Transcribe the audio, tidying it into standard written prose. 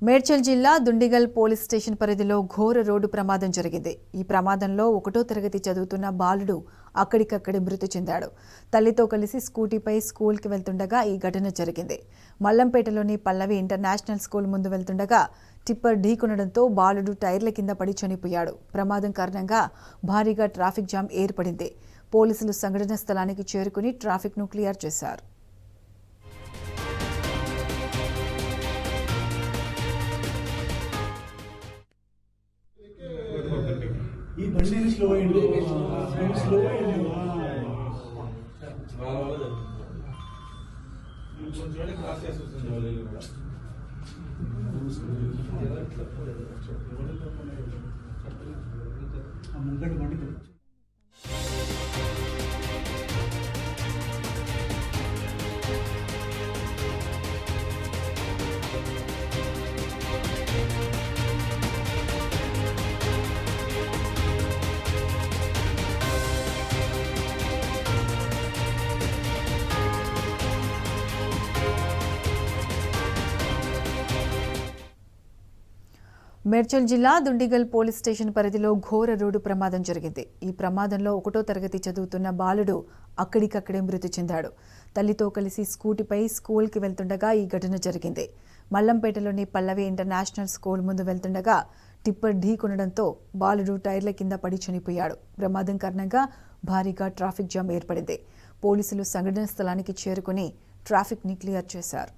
మేడ్చల్ జిల్లా Dundigal police station పరిధిలో ఘోర రోడ్డు ప్రమాదం జరిగింది. ఈ ప్రమాదంలో 1వ తరగతి చదువుతున్న బాలుడు అక్కడికక్కడే మృతి చెందాడు. తల్లితో కలిసి స్కూటీపై స్కూల్కి వెళ్తుండగా ఈ ఘటన జరిగింది. మల్లంపేటలోని పల్లవి ఇంటర్నేషనల్ స్కూల్ ముందు వెళ్తుండగా టిప్పర్ ఢీకొనడంతో బాలుడు టైర్ల కింద పడి చనిపోయాడు. ప్రమాదం కారణంగా భారీగా ట్రాఫిక్ జామ్ ఏర్పడింది. పోలీసులు సంఘటన స్థలానికి చేరుకుని ట్రాఫిక్ను క్లియర్ చేశారు. ఈ బండి స్లో అయ్యింది స్లో అయ్యింది ముంగటి బండి మేడ్చల్ జిల్లా దుండిగల్ పోలీస్ స్టేషన్ పరిధిలో ఘోర రోడ్డు ప్రమాదం జరిగింది. ఈ ప్రమాదంలో 1వ తరగతి చదువుతున్న బాలుడు అక్కడికక్కడే మృతి చెందాడు. తల్లితో కలిసి స్కూటీపై స్కూల్కి వెళ్తుండగా ఈ ఘటన జరిగింది. మల్లంపేటలోని పల్లవి ఇంటర్నేషనల్ స్కూల్ ముందు వెళ్తుండగా టిప్పర్ ఢీకొనడంతో బాలుడు టైర్ల కింద పడి చనిపోయాడు. ప్రమాదం కారణంగా భారీగా ట్రాఫిక్ జామ్ ఏర్పడింది. పోలీసులు సంఘటన స్థలానికి చేరుకుని ట్రాఫిక్ని క్లియర్ చేశారు.